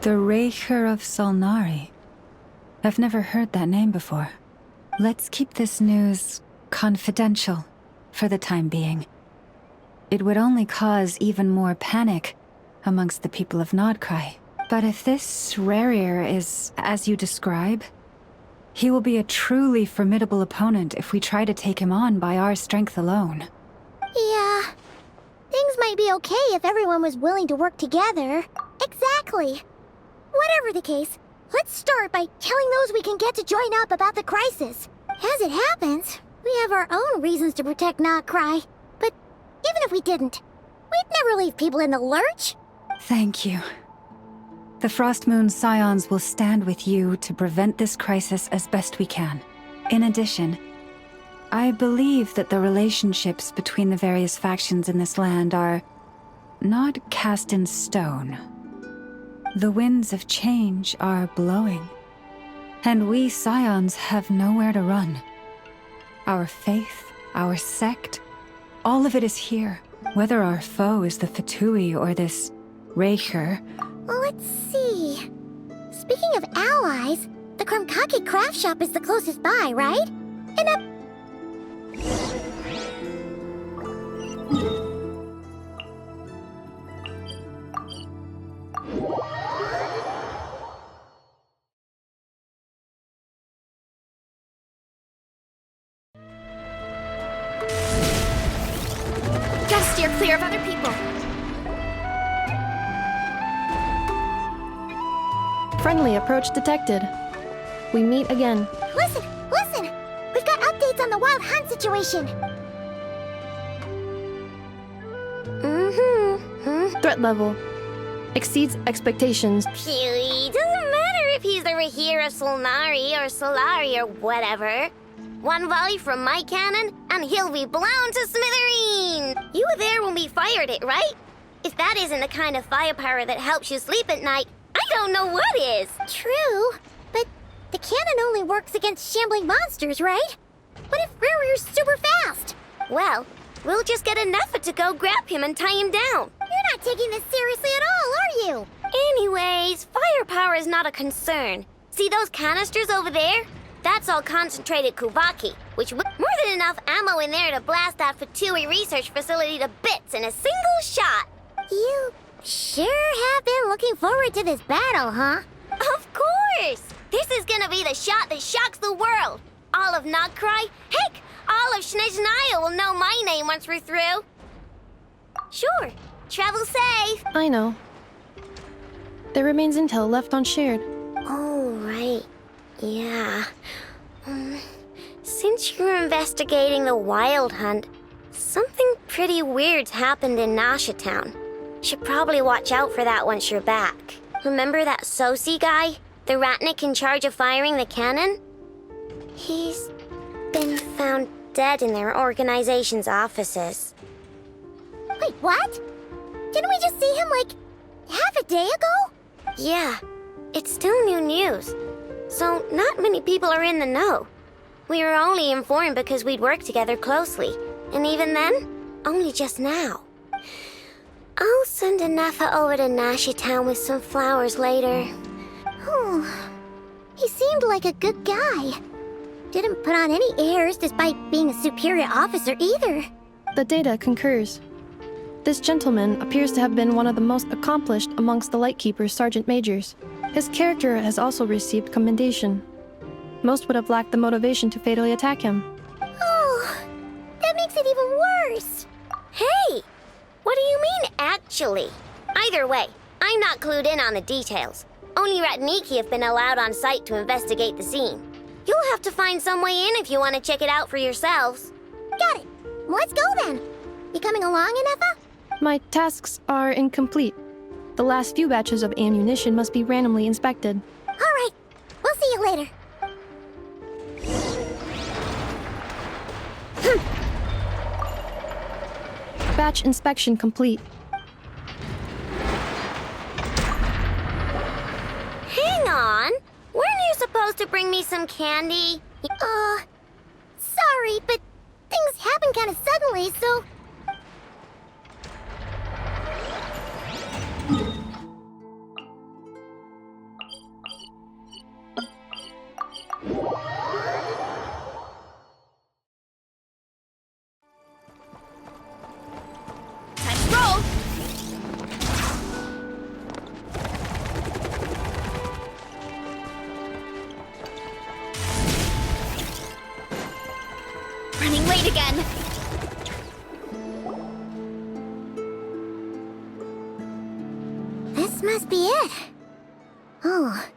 The Raker of Solnari. I've never heard that name before. Let's keep this news confidential for the time being. It would only cause even more panic amongst the people of Krai. But if this Rarir is as you describe, he will be a truly formidable opponent if we try to take him on by our strength alone. Yeah. Things might be okay if everyone was willing to work together. Exactly. Whatever the case, let's start by telling those we can get to join up about the crisis. As it happens, we have our own reasons to protect Krai. But even if we didn't, we'd never leave people in the lurch. Thank you. The Frostmoon Scions will stand with you to prevent this crisis as best we can. In addition, I believe that the relationships between the various factions in this land are not cast in stone. The winds of change are blowing, and we Scions have nowhere to run. Our faith, our sect, all of it is here. Whether our foe is the Fatui or this Raker. Let's see. Speaking of allies, the Krumkake craft shop is the closest by, right? And gotta steer clear of other people. Friendly approach detected. We meet again. listen! We've got updates on the wild hunt situation. Threat level exceeds expectations. Phew, doesn't matter if he's the Rahira Solnari or Solari or whatever. One volley from my cannon, and he'll be blown to smithereens! You were there when we fired it, right? If that isn't the kind of firepower that helps you sleep at night, I don't know what is! True, but the cannon only works against shambling monsters, right? What if Rarir's super fast? Well, we'll just get a Neffa to go grab him and tie him down. You're not taking this seriously at all, are you? Anyways, firepower is not a concern. See those canisters over there? That's all concentrated Kuvaki, which more than enough ammo in there to blast that Fatui research facility to bits in a single shot. You sure have been looking forward to this battle, huh? Of course! This is gonna be the shot that shocks the world. All of Krai, heck, all of Snezhnaya will know my name once we're through. Sure, travel safe. I know. There remains intel left unshared. Oh, right. Yeah. Since you're investigating the wild hunt, something pretty weird's happened in Nasha Town. Should probably watch out for that once you're back. Remember that Sosi guy? The Ratnik in charge of firing the cannon? He's been found dead in their organization's offices. Wait, what? Didn't we just see him, like, half a day ago? Yeah, it's still new news. So not many people are in the know. We were only informed because we'd worked together closely. And even then, only just now. I'll send a Neffa over to Nashi Town with some flowers later. Oh, he seemed like a good guy. Didn't put on any airs despite being a superior officer either. The data concurs. This gentleman appears to have been one of the most accomplished amongst the Lightkeeper's Sergeant Majors. His character has also received commendation. Most would have lacked the motivation to fatally attack him. Oh, that makes it even worse. Hey! What do you mean, actually? Either way, I'm not clued in on the details. Only Ratniki have been allowed on site to investigate the scene. You'll have to find some way in if you want to check it out for yourselves. Got it. Let's go then. You coming along, Anefa? My tasks are incomplete. The last few batches of ammunition must be randomly inspected. All right. We'll see you later. Batch inspection complete. Hang on. Weren't you supposed to bring me some candy? Sorry, but things happened kind of suddenly, so... This must be it. Oh.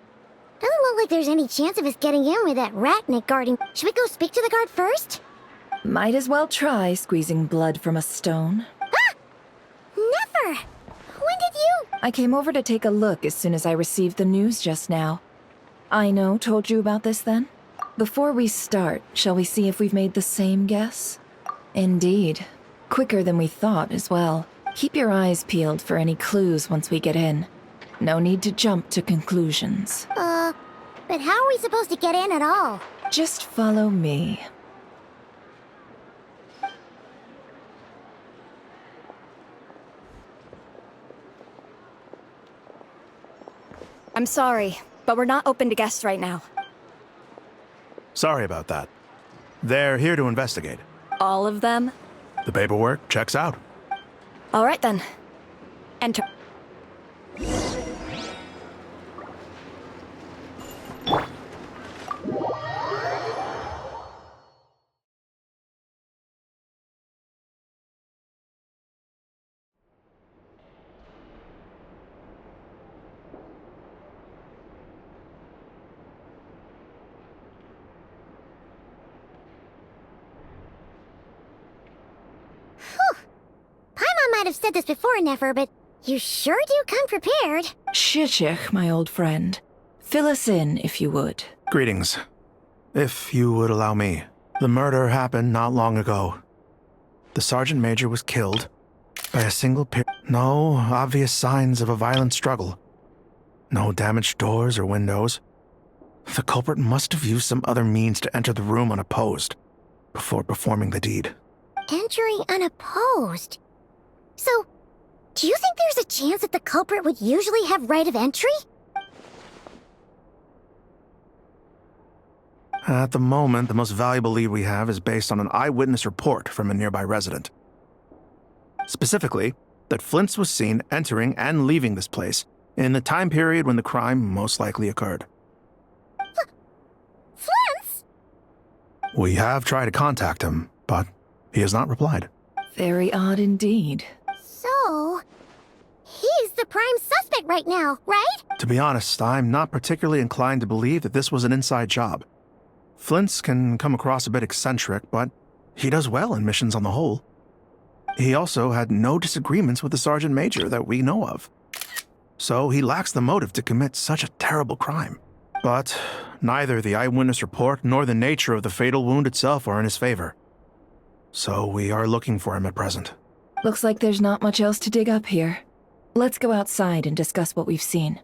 Doesn't look like there's any chance of us getting in with that ratnik guarding. Should we go speak to the guard first? Might as well try squeezing blood from a stone. Ah! Never! When did you... I came over to take a look as soon as I received the news just now. Aino told you about this then? Before we start, shall we see if we've made the same guess? Indeed. Quicker than we thought as well. Keep your eyes peeled for any clues once we get in. No need to jump to conclusions. But how are we supposed to get in at all? Just follow me. I'm sorry, but we're not open to guests right now. Sorry about that. They're here to investigate. All of them? The paperwork checks out. All right then. Enter. Paimon might have said this before, Nefer, but you sure do come prepared. Shishich, my old friend. Fill us in, if you would. Greetings. If you would allow me. The murder happened not long ago. The Sergeant Major was killed by a single No obvious signs of a violent struggle. No damaged doors or windows. The culprit must have used some other means to enter the room unopposed before performing the deed. Entering unopposed. So, do you think there's a chance that the culprit would usually have right of entry? At the moment, the most valuable lead we have is based on an eyewitness report from a nearby resident. Specifically, that Flint's was seen entering and leaving this place in the time period when the crime most likely occurred. Flint's? We have tried to contact him, but he has not replied. Very odd indeed. So, he's the prime suspect right now, right? To be honest, I'm not particularly inclined to believe that this was an inside job. Flint's can come across a bit eccentric, but he does well in missions on the whole. He also had no disagreements with the Sergeant Major that we know of. So he lacks the motive to commit such a terrible crime. But neither the eyewitness report nor the nature of the fatal wound itself are in his favor. So we are looking for him at present. Looks like there's not much else to dig up here. Let's go outside and discuss what we've seen.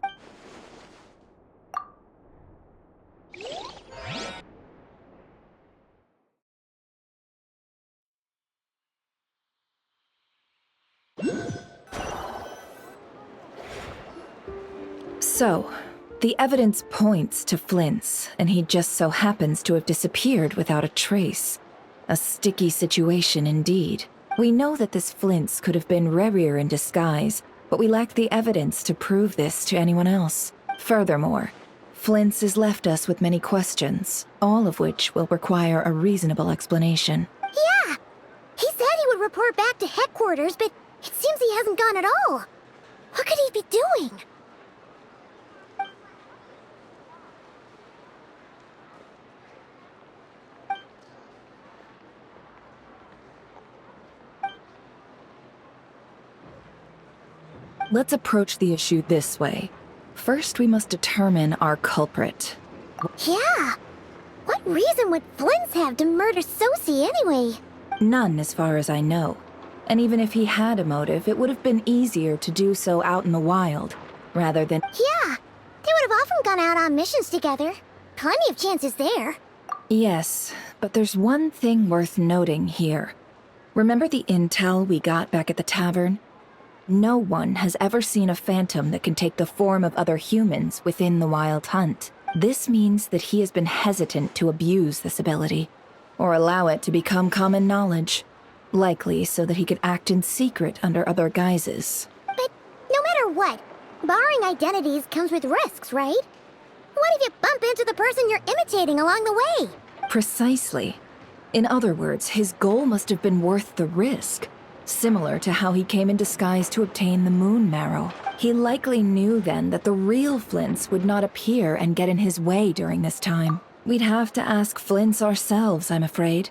So, the evidence points to Flint's, and he just so happens to have disappeared without a trace. A sticky situation indeed. We know that this Flint's could have been Rerir in disguise, but we lack the evidence to prove this to anyone else. Furthermore, Flint's has left us with many questions, all of which will require a reasonable explanation. Yeah! He said he would report back to headquarters, but it seems he hasn't gone at all. What could he be doing? Let's approach the issue this way. First, we must determine our culprit. Yeah! What reason would Flint's have to murder Sosie anyway? None, as far as I know. And even if he had a motive, it would have been easier to do so out in the wild, rather than— Yeah! They would have often gone out on missions together. Plenty of chances there. Yes, but there's one thing worth noting here. Remember the intel we got back at the tavern? No one has ever seen a phantom that can take the form of other humans within the Wild Hunt. This means that he has been hesitant to abuse this ability, or allow it to become common knowledge, likely so that he could act in secret under other guises. But no matter what, barring identities comes with risks, right? What if you bump into the person you're imitating along the way? Precisely. In other words, his goal must have been worth the risk. similar to how he came in disguise to obtain the moon marrow. He likely knew then that the real Flints would not appear and get in his way during this time. We'd have to ask Flints ourselves, I'm afraid.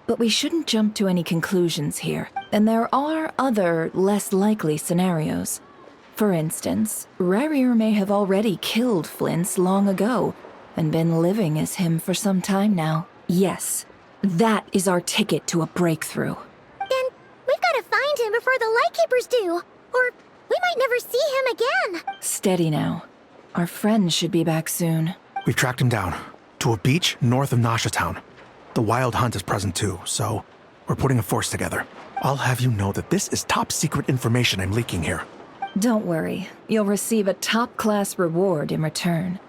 But we shouldn't jump to any conclusions here, and there are other, less likely scenarios. For instance, Rarier may have already killed Flints long ago, and been living as him for some time now. Yes, that is our ticket to a breakthrough. Then we've got to find him before the Lightkeepers do, or we might never see him again. Steady now. Our friend should be back soon. We've tracked him down to a beach north of Nasha Town. The Wild Hunt is present too, so we're putting a force together. I'll have you know that this is top secret information I'm leaking here. Don't worry, you'll receive a top-class reward in return.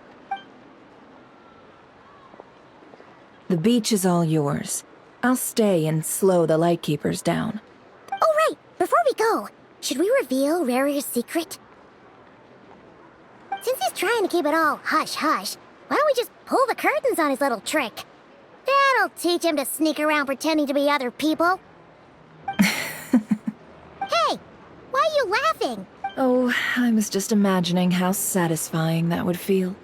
The beach is all yours. I'll stay and slow the Lightkeepers down. Oh, right. Before we go, should we reveal Rarier's secret? Since he's trying to keep it all hush-hush, why don't we just pull the curtains on his little trick? That'll teach him to sneak around pretending to be other people. Hey, why are you laughing? Oh, I was just imagining how satisfying that would feel.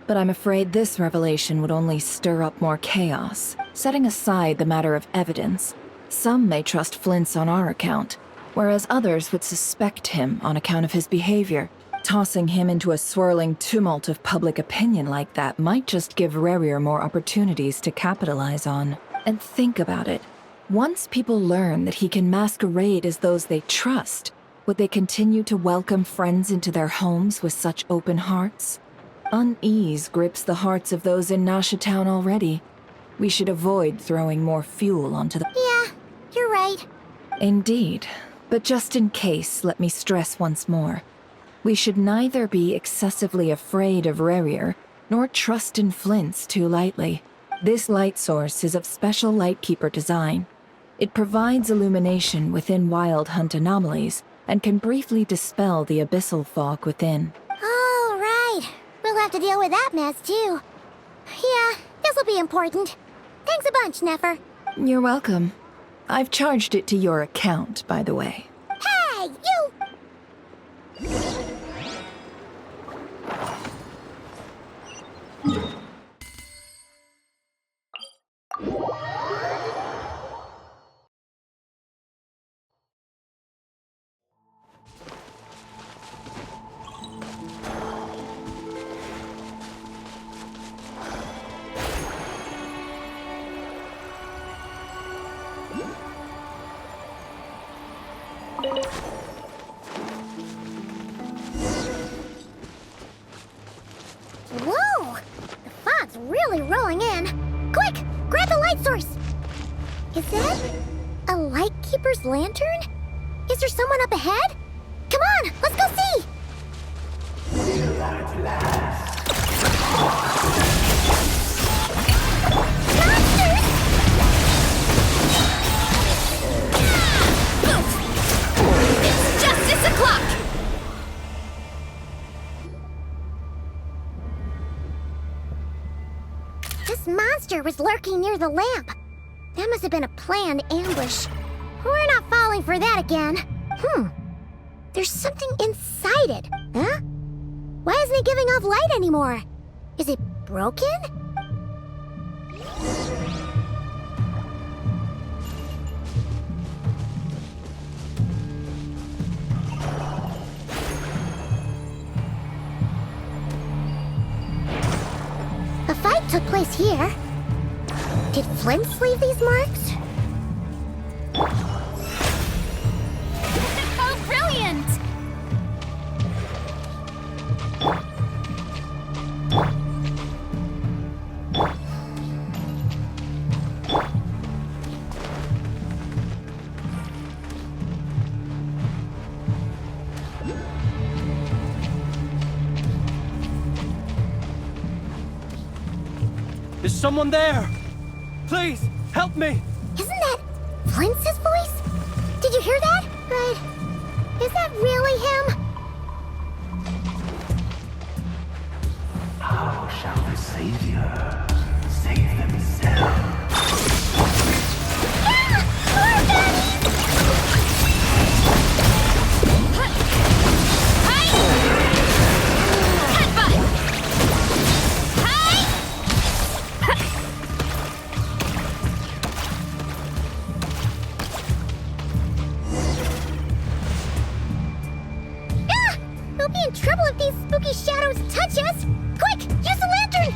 But I'm afraid this revelation would only stir up more chaos. Setting aside the matter of evidence, some may trust Flint's on our account, whereas others would suspect him on account of his behavior. Tossing him into a swirling tumult of public opinion like that might just give Rarier more opportunities to capitalize on. And think about it. Once people learn that he can masquerade as those they trust, would they continue to welcome friends into their homes with such open hearts? Unease grips the hearts of those in Nasha Town already. We should avoid throwing more fuel onto the... Yeah, you're right. Indeed. But just in case, let me stress once more. We should neither be excessively afraid of Rarier, nor trust in Flints too lightly. This light source is of special Lightkeeper design. It provides illumination within Wild Hunt anomalies, and can briefly dispel the abyssal fog within. Oh, right. We'll have to deal with that mess, too. Yeah, this'll be important. Thanks a bunch, Nefer. You're welcome. I've charged it to your account, by the way. Hey, you! Whoa! The fog's really rolling in. Quick! Grab the light source! Is that a Lightkeeper's lantern? Is there someone up ahead? Come on, let's go see! Monsters! It's justice o'clock! This monster was lurking near the lamp. That must have been a planned ambush. We're not falling for that again. There's something inside it. Huh? Why isn't it giving off light anymore? Is it broken? A fight took place here. Did Flint leave these marks? Oh, brilliant! Is someone there? Please, help me! Isn't that Flint's voice? Did you hear that? But is that really him? How shall the Savior save themselves? Ah! More baddies! We'll be in trouble if these spooky shadows touch us! Quick, use the lantern!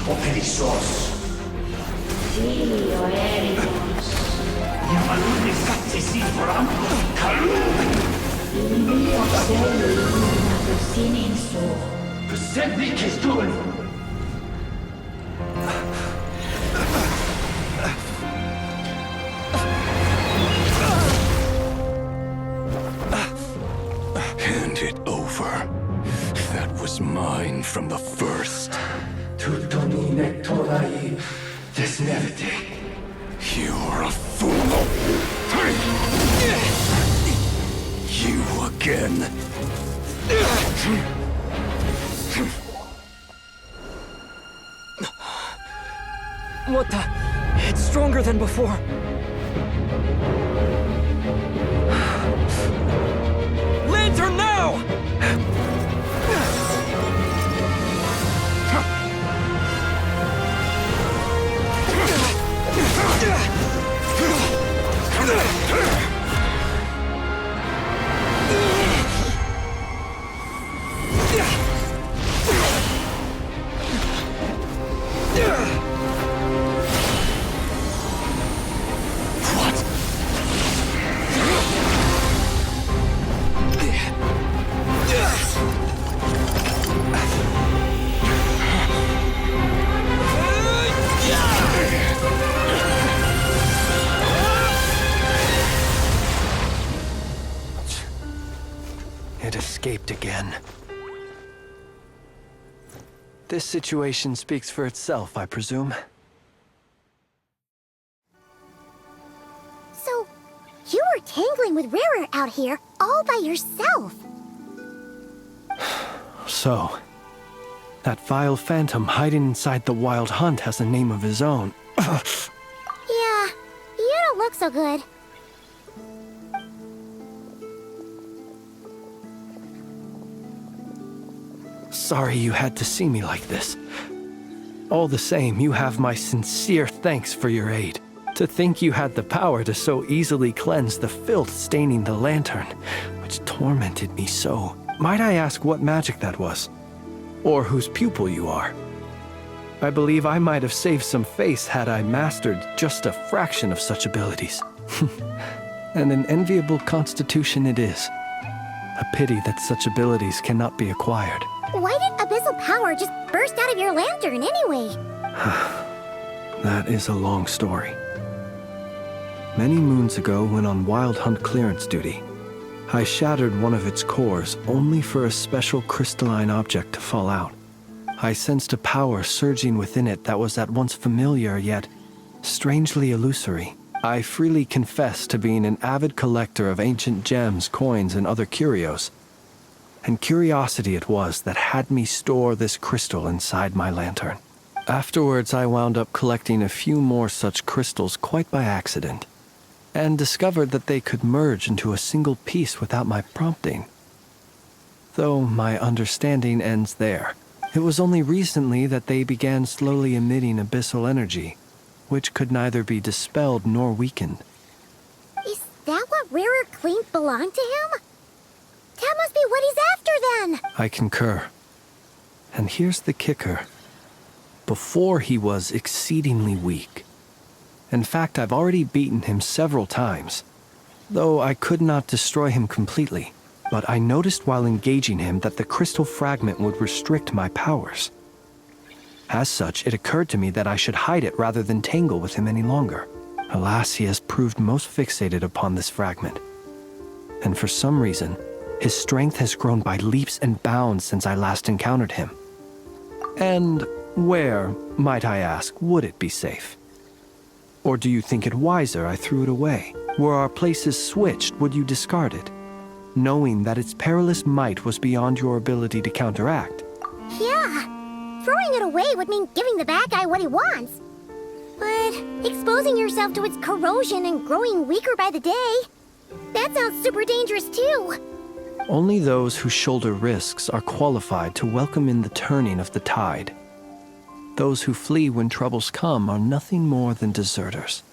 Perissos. Silio eremos. Yamalune katsesi forampo kalu. Ilmio selu ilmio sininso. Persevi kestun. Hand it over. That was mine from the first. Tutoni nektorai desnevite. You're a fool. You again. What the? It's stronger than before. Lantern now! It escaped again. This situation speaks for itself, I presume. So, you were tangling with Rarer out here all by yourself. So, that vile phantom hiding inside the Wild Hunt has a name of his own. Yeah, you don't look so good. Sorry you had to see me like this. All the same, you have my sincere thanks for your aid. To think you had the power to so easily cleanse the filth staining the lantern, which tormented me so. Might I ask what magic that was? Or whose pupil you are? I believe I might have saved some face had I mastered just a fraction of such abilities. And an enviable constitution it is. A pity that such abilities cannot be acquired. Why did abyssal power just burst out of your lantern anyway? That is a long story. Many moons ago, when on Wild Hunt clearance duty, I shattered one of its cores only for a special crystalline object to fall out. I sensed a power surging within it that was at once familiar yet strangely illusory. I freely confess to being an avid collector of ancient gems, coins, and other curios. And curiosity it was that had me store this crystal inside my lantern. Afterwards, I wound up collecting a few more such crystals quite by accident, and discovered that they could merge into a single piece without my prompting. Though my understanding ends there. It was only recently that they began slowly emitting abyssal energy, which could neither be dispelled nor weakened. Is that what Rarer claimed belonged to him? That must be what he's after then! I concur. And here's the kicker. Before he was exceedingly weak. In fact, I've already beaten him several times, though I could not destroy him completely. But I noticed while engaging him that the crystal fragment would restrict my powers. As such, it occurred to me that I should hide it rather than tangle with him any longer. Alas, he has proved most fixated upon this fragment. And for some reason, his strength has grown by leaps and bounds since I last encountered him. And where, might I ask, would it be safe? Or do you think it wiser I threw it away? Were our places switched, would you discard it, knowing that its perilous might was beyond your ability to counteract? Yeah. Throwing it away would mean giving the bad guy what he wants. But exposing yourself to its corrosion and growing weaker by the day, that sounds super dangerous too. Only those who shoulder risks are qualified to welcome in the turning of the tide. Those who flee when troubles come are nothing more than deserters.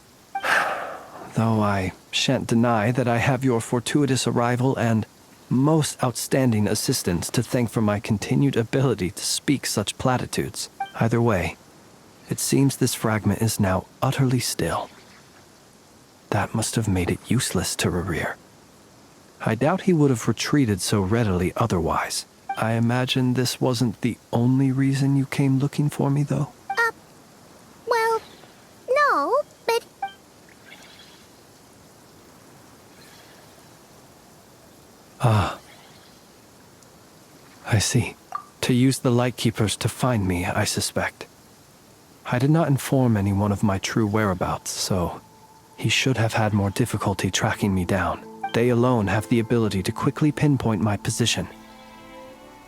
Though I shan't deny that I have your fortuitous arrival and most outstanding assistance to thank for my continued ability to speak such platitudes. Either way, it seems this fragment is now utterly still. That must have made it useless to Rarir. I doubt he would have retreated so readily otherwise. I imagine this wasn't the only reason you came looking for me, though? Well, no, but... Ah. I see. To use the Lightkeepers to find me, I suspect. I did not inform anyone of my true whereabouts, so he should have had more difficulty tracking me down. They alone have the ability to quickly pinpoint my position.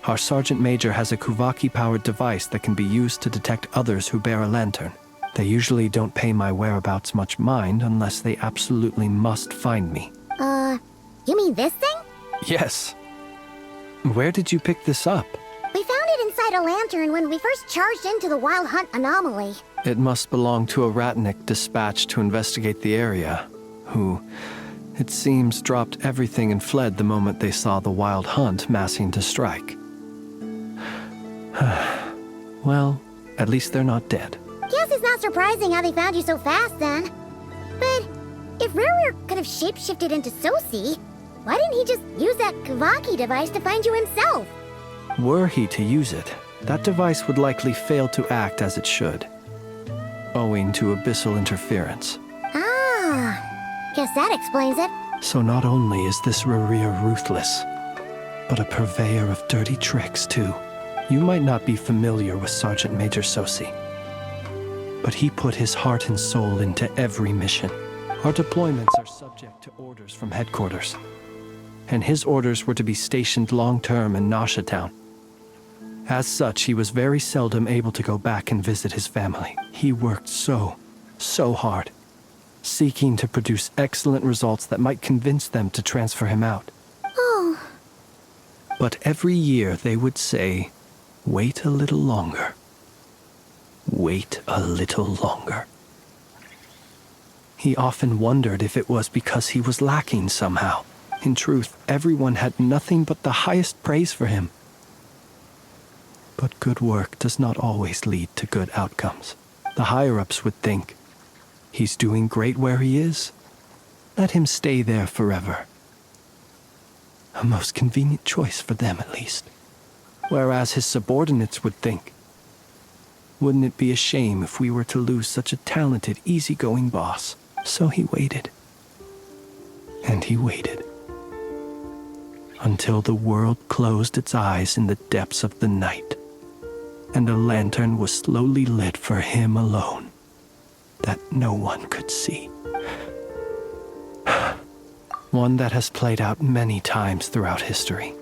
Our Sergeant Major has a Kuvaki-powered device that can be used to detect others who bear a lantern. They usually don't pay my whereabouts much mind unless they absolutely must find me. You mean this thing? Yes. Where did you pick this up? We found it inside a lantern when we first charged into the Wild Hunt anomaly. It must belong to a Ratnik dispatched to investigate the area, who, it seems, dropped everything and fled the moment they saw the Wild Hunt massing to strike. Well, at least they're not dead. Guess it's not surprising how they found you so fast then. But if Rarir could have shapeshifted into Sosi, why didn't he just use that Kuvaki device to find you himself? Were he to use it, that device would likely fail to act as it should, owing to abyssal interference. Ah, guess that explains it. So not only is this Rarir ruthless, but a purveyor of dirty tricks too. You might not be familiar with Sergeant Major Sosi, but he put his heart and soul into every mission. Our deployments are subject to orders from headquarters, and his orders were to be stationed long-term in Nasha Town. As such, he was very seldom able to go back and visit his family. He worked so hard, seeking to produce excellent results that might convince them to transfer him out. Oh. But every year they would say, "Wait a little longer. Wait a little longer." He often wondered if it was because he was lacking somehow. In truth, everyone had nothing but the highest praise for him. But good work does not always lead to good outcomes. The higher-ups would think, he's doing great where he is. Let him stay there forever. A most convenient choice for them, at least. Whereas his subordinates would think. Wouldn't it be a shame if we were to lose such a talented, easygoing boss? So he waited. And he waited. Until the world closed its eyes in the depths of the night, and a lantern was slowly lit for him alone, that no one could see. One that has played out many times throughout history.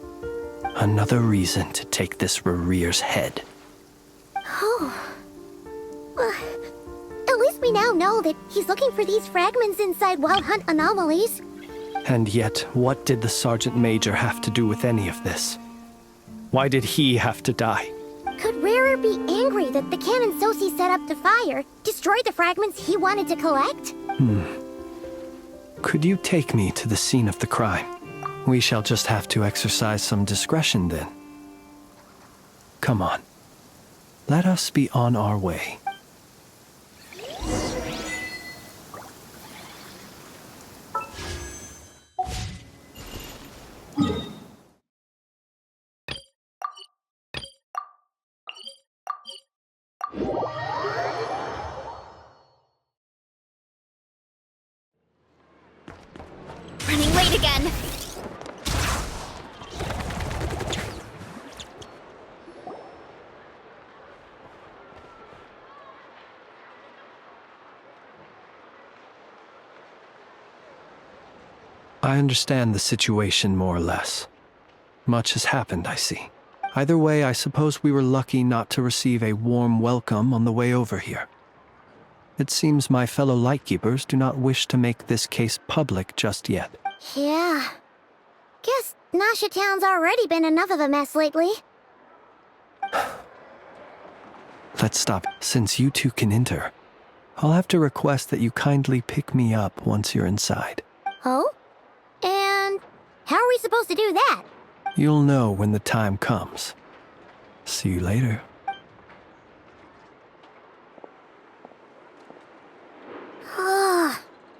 Another reason to take this Rerere's head. Oh. At least we now know that he's looking for these fragments inside Wild Hunt anomalies. And yet, what did the Sergeant Major have to do with any of this? Why did he have to die? Could Rerer be angry that the cannon Sosi set up to fire destroyed the fragments he wanted to collect? Could you take me to the scene of the crime? We shall just have to exercise some discretion then. Come on. Let us be on our way. Running late again. I understand the situation more or less. Much has happened, I see. Either way, I suppose we were lucky not to receive a warm welcome on the way over here. It seems my fellow Lightkeepers do not wish to make this case public just yet. Yeah. Guess Nasha Town's already been enough of a mess lately. Let's stop. Since you two can enter, I'll have to request that you kindly pick me up once you're inside. Oh? And how are we supposed to do that? You'll know when the time comes. See you later.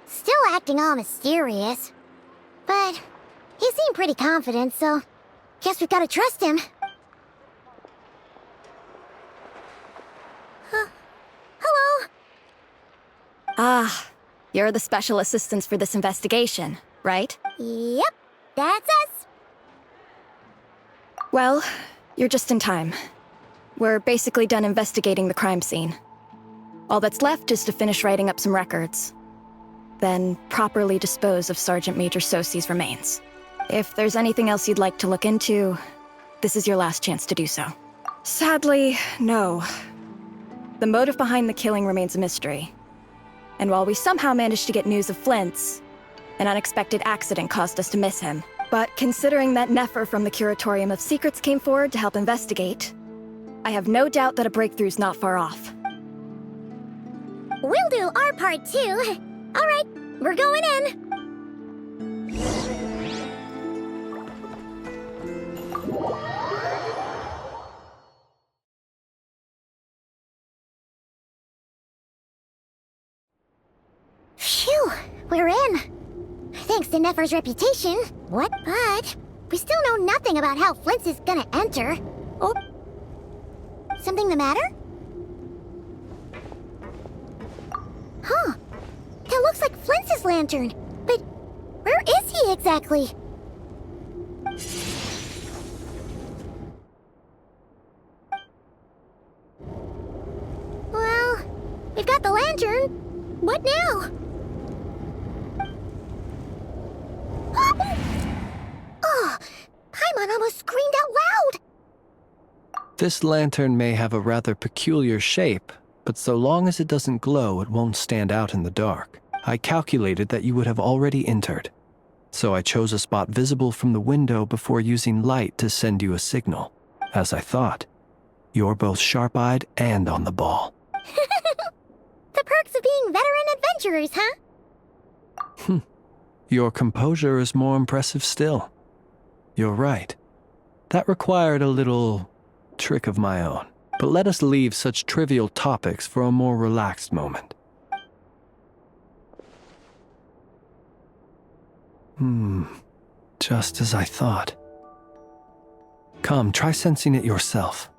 Still acting all mysterious. But he seemed pretty confident, so guess we've got to trust him. Hello? Ah, you're the special assistants for this investigation, right? Yep, that's us. Well, you're just in time. We're basically done investigating the crime scene. All that's left is to finish writing up some records. Then properly dispose of Sergeant Major Sosi's remains. If there's anything else you'd like to look into, this is your last chance to do so. Sadly, no. The motive behind the killing remains a mystery. And while we somehow managed to get news of Flint's, an unexpected accident caused us to miss him. But considering that Nefer from the Curatorium of Secrets came forward to help investigate, I have no doubt that a breakthrough's not far off. We'll do our part too. All right, we're going in. Phew, we're in. Thanks to Nefer's reputation. What? But we still know nothing about how Flint's is gonna enter. Oh. Something the matter? Huh. That looks like Flint's lantern. But where is he exactly? Well, we've got the lantern. What now? Oh, Paimon almost screamed out loud. This lantern may have a rather peculiar shape, but so long as it doesn't glow, it won't stand out in the dark. I calculated that you would have already entered, so I chose a spot visible from the window before using light to send you a signal. As I thought, you're both sharp-eyed and on the ball. The perks of being veteran adventurers, huh? Your composure is more impressive still. You're right. That required a little trick of my own. But let us leave such trivial topics for a more relaxed moment. Just as I thought. Come, try sensing it yourself.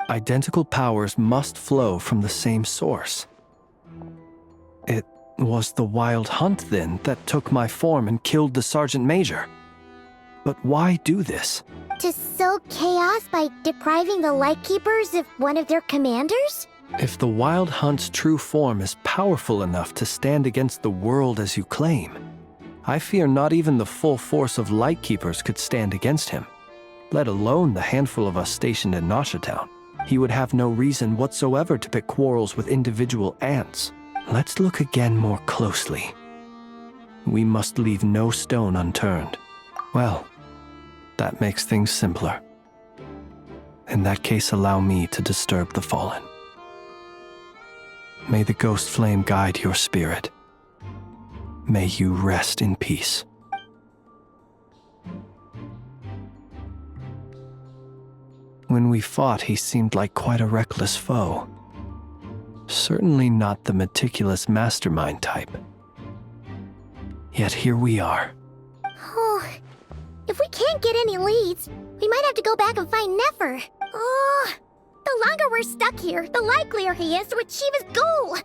Identical powers must flow from the same source. It was the Wild Hunt, then, that took my form and killed the Sergeant Major. But why do this? To sow chaos by depriving the Lightkeepers of one of their commanders? If the Wild Hunt's true form is powerful enough to stand against the world as you claim, I fear not even the full force of Lightkeepers could stand against him, let alone the handful of us stationed in Nashatown. He would have no reason whatsoever to pick quarrels with individual ants. Let's look again more closely. We must leave no stone unturned. Well, that makes things simpler. In that case, allow me to disturb the fallen. May the ghost flame guide your spirit. May you rest in peace. When we fought, he seemed like quite a reckless foe. Certainly not the meticulous mastermind type. Yet here we are. Oh, if we can't get any leads, we might have to go back and find Nefer. Oh, the longer we're stuck here, the likelier he is to achieve his goal.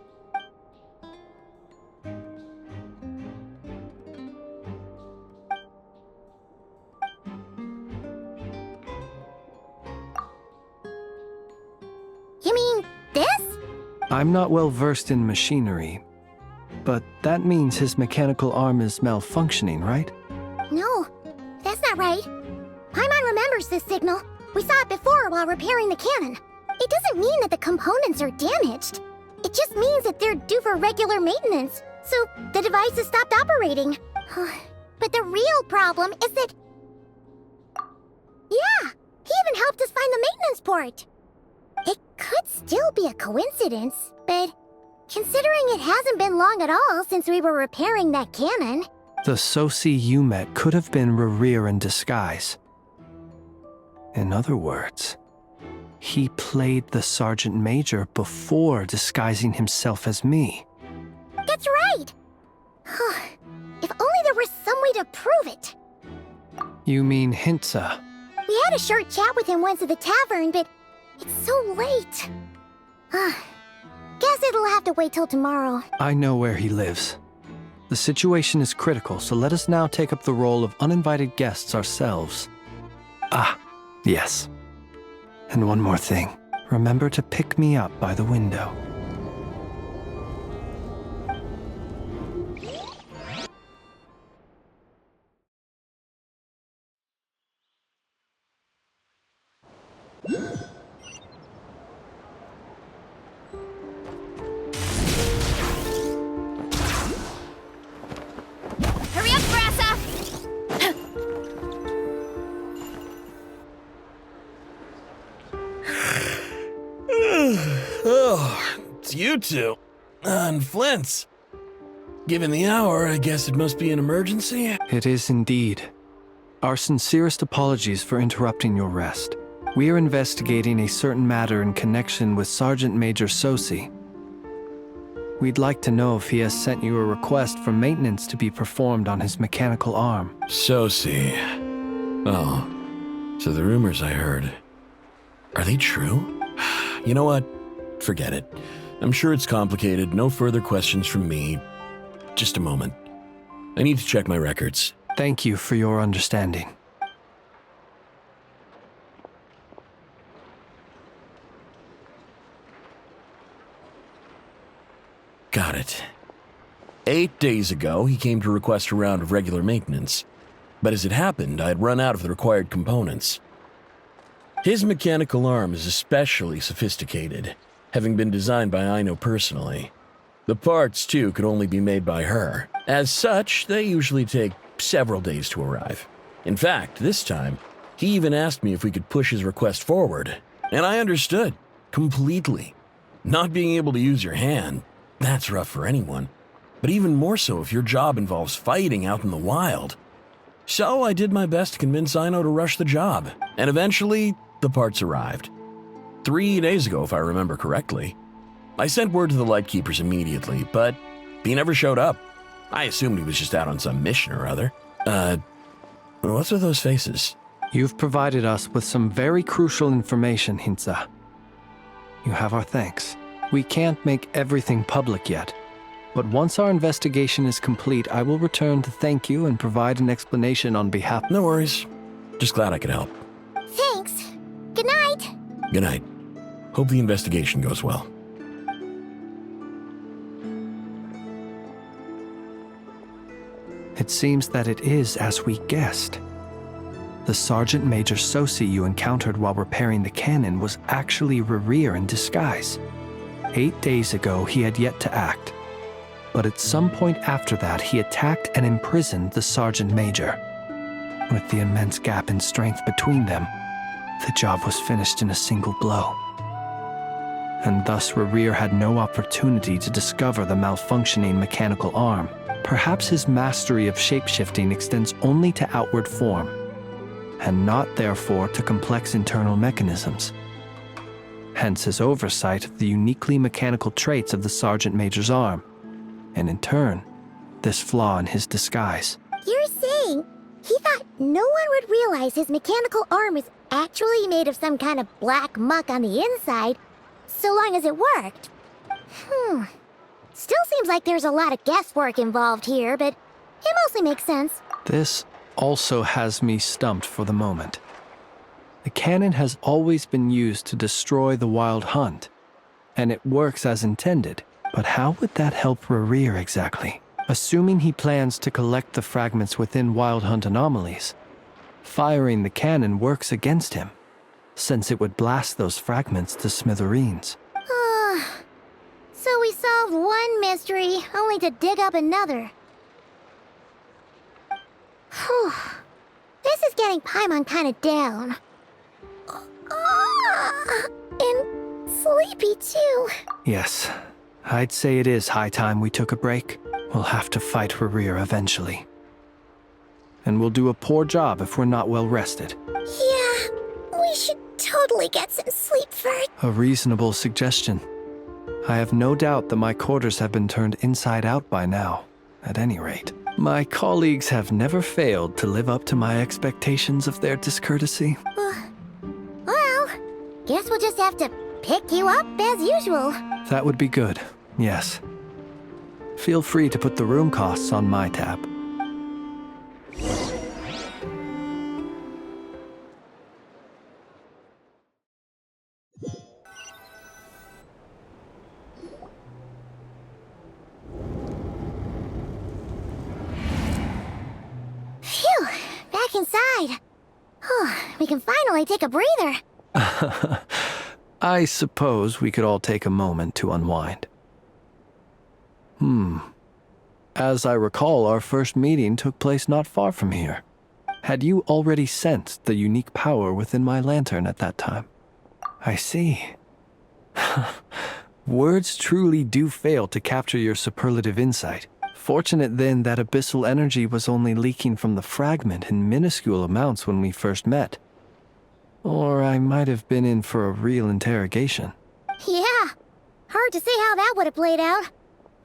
You mean this? I'm not well versed in machinery, but that means his mechanical arm is malfunctioning, right? No, that's not right. Paimon remembers this signal. We saw it before while repairing the cannon. It doesn't mean that the components are damaged. It just means that they're due for regular maintenance, so the device has stopped operating. But the real problem is that... Yeah, he even helped us find the maintenance port. It could still be a coincidence, but considering it hasn't been long at all since we were repairing that cannon... The Sosi you met could have been Rerir in disguise. In other words, he played the Sergeant Major before disguising himself as me. That's right! If only there was some way to prove it. You mean Hintsa? We had a short chat with him once at the tavern, but it's so late. Guess it'll have to wait till tomorrow. I know where he lives. The situation is critical, so let us now take up the role of uninvited guests ourselves. Ah, yes. And one more thing. Remember to pick me up by the window. Hurry up, Grassa! Oh, it's you two. And Flint's. Given the hour, I guess it must be an emergency. It is indeed. Our sincerest apologies for interrupting your rest. We are investigating a certain matter in connection with Sergeant Major Sosi. We'd like to know if he has sent you a request for maintenance to be performed on his mechanical arm. Sosi. Oh, so the rumors I heard, are they true? You know what? Forget it. I'm sure it's complicated. No further questions from me. Just a moment. I need to check my records. Thank you for your understanding. Got it. 8 days ago, he came to request a round of regular maintenance. But as it happened, I had run out of the required components. His mechanical arm is especially sophisticated, having been designed by Aino personally. The parts, too, could only be made by her. As such, they usually take several days to arrive. In fact, this time, he even asked me if we could push his request forward. And I understood, completely. Not being able to use your hand, that's rough for anyone. But even more so if your job involves fighting out in the wild. So I did my best to convince Aino to rush the job. And eventually, the parts arrived. 3 days ago, if I remember correctly. I sent word to the Lightkeepers immediately, but he never showed up. I assumed he was just out on some mission or other. What's with those faces? You've provided us with some very crucial information, Hintsa. You have our thanks. We can't make everything public yet, but once our investigation is complete, I will return to thank you and provide an explanation on behalf— No worries. Just glad I could help. Thanks. Good night. Good night. Hope the investigation goes well. It seems that it is as we guessed. The Sergeant Major Sosi you encountered while repairing the cannon was actually Rerir in disguise. 8 days ago, he had yet to act. But at some point after that, he attacked and imprisoned the Sergeant Major. With the immense gap in strength between them, the job was finished in a single blow. And thus Rerir had no opportunity to discover the malfunctioning mechanical arm. Perhaps his mastery of shapeshifting extends only to outward form, and not therefore to complex internal mechanisms. Hence his oversight of the uniquely mechanical traits of the Sergeant Major's arm, and in turn, this flaw in his disguise. You're saying he thought no one would realize his mechanical arm is actually made of some kind of black muck on the inside, so long as it worked? Still seems like there's a lot of guesswork involved here, but it mostly makes sense. This also has me stumped for the moment. The cannon has always been used to destroy the Wild Hunt, and it works as intended. But how would that help Rerir exactly? Assuming he plans to collect the fragments within Wild Hunt anomalies, firing the cannon works against him, since it would blast those fragments to smithereens. So we solved one mystery, only to dig up another. Whew. This is getting Paimon kind of down. And sleepy too. Yes, I'd say it is high time we took a break. We'll have to fight Rerir eventually. And we'll do a poor job if we're not well rested. Yeah, we should totally get some sleep first. A reasonable suggestion. I have no doubt that my quarters have been turned inside out by now, at any rate. My colleagues have never failed to live up to my expectations of their discourtesy. Well, guess we'll just have to pick you up as usual. That would be good, yes. Feel free to put the room costs on my tab. Phew, back inside. We can finally take a breather. I suppose we could all take a moment to unwind. As I recall, our first meeting took place not far from here. Had you already sensed the unique power within my lantern at that time? I see. Words truly do fail to capture your superlative insight. Fortunate then that abyssal energy was only leaking from the fragment in minuscule amounts when we first met. Or I might have been in for a real interrogation. Yeah, hard to say how that would have played out.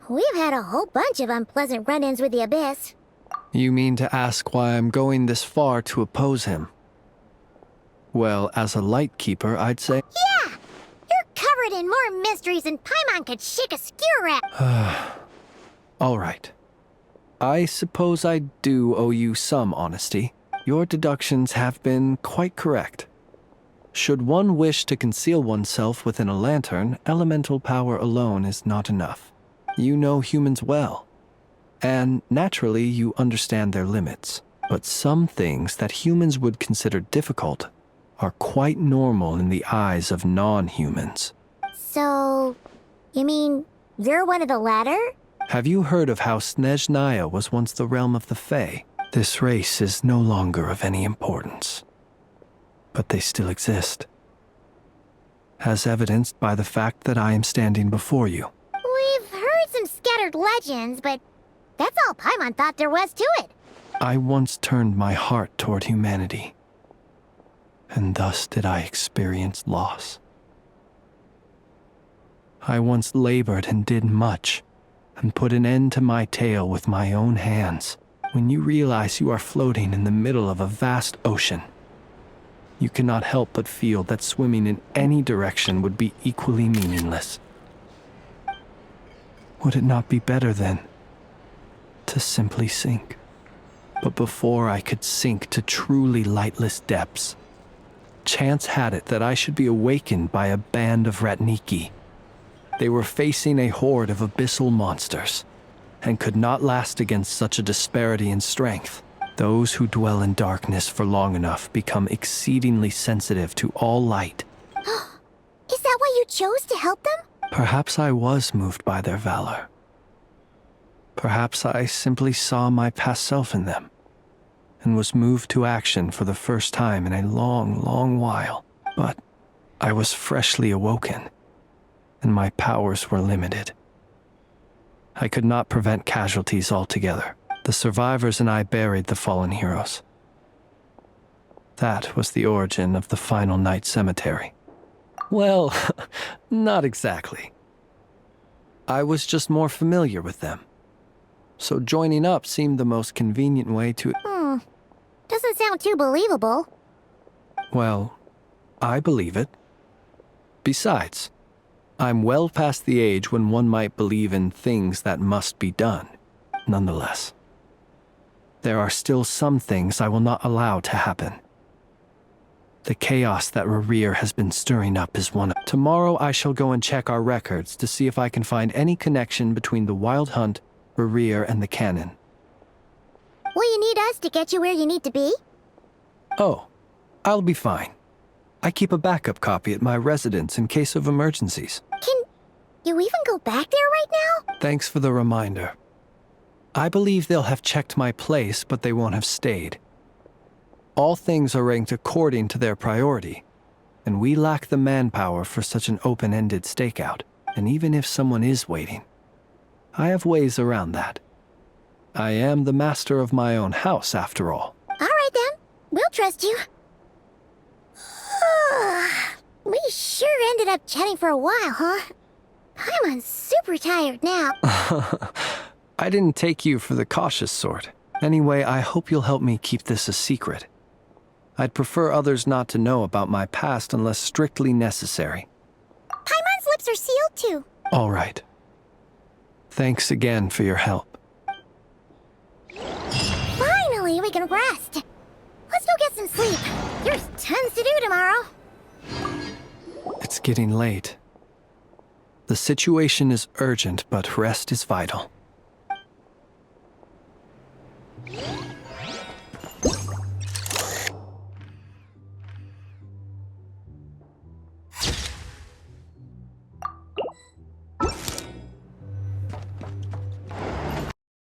We've had a whole bunch of unpleasant run-ins with the Abyss. You mean to ask why I'm going this far to oppose him? Well, as a Lightkeeper, I'd say— Yeah! You're covered in more mysteries than Paimon could shake a skewer at. All right. I suppose I do owe you some honesty. Your deductions have been quite correct. Should one wish to conceal oneself within a lantern, elemental power alone is not enough. You know humans well, and naturally you understand their limits. But some things that humans would consider difficult are quite normal in the eyes of non-humans. So, you mean you're one of the latter? Have you heard of how Snezhnaya was once the realm of the Fae? This race is no longer of any importance, but they still exist, as evidenced by the fact that I am standing before you. We've heard some scattered legends, but that's all Paimon thought there was to it. I once turned my heart toward humanity, and thus did I experience loss. I once labored and did much, and put an end to my tale with my own hands. When you realize you are floating in the middle of a vast ocean, you cannot help but feel that swimming in any direction would be equally meaningless. Would it not be better, then, to simply sink? But before I could sink to truly lightless depths, chance had it that I should be awakened by a band of Ratniki. They were facing a horde of abyssal monsters, and could not last against such a disparity in strength. Those who dwell in darkness for long enough become exceedingly sensitive to all light. Is that why you chose to help them? Perhaps I was moved by their valor. Perhaps I simply saw my past self in them, and was moved to action for the first time in a long, long while. But I was freshly awoken, and my powers were limited. I could not prevent casualties altogether. The survivors and I buried the fallen heroes. That was the origin of the final night cemetery. Well, not exactly. I was just more familiar with them, so joining up seemed the most convenient way to... Doesn't sound too believable. Well, I believe it. Besides, I'm well past the age when one might believe in things that must be done. Nonetheless, there are still some things I will not allow to happen. The chaos that Rerir has been stirring up is one of... Tomorrow I shall go and check our records to see if I can find any connection between the Wild Hunt, Rerir, and the Cannon. Will you need us to get you where you need to be? Oh, I'll be fine. I keep a backup copy at my residence in case of emergencies. Can you even go back there right now? Thanks for the reminder. I believe they'll have checked my place, but they won't have stayed. All things are ranked according to their priority, and we lack the manpower for such an open-ended stakeout. And even if someone is waiting, I have ways around that. I am the master of my own house, after all. All right, then. We'll trust you. We sure ended up chatting for a while, huh? I'm super tired now. I didn't take you for the cautious sort. Anyway, I hope you'll help me keep this a secret. I'd prefer others not to know about my past unless strictly necessary. Paimon's lips are sealed, too. All right. Thanks again for your help. Finally, we can rest. Let's go get some sleep. There's tons to do tomorrow. It's getting late. The situation is urgent, but rest is vital.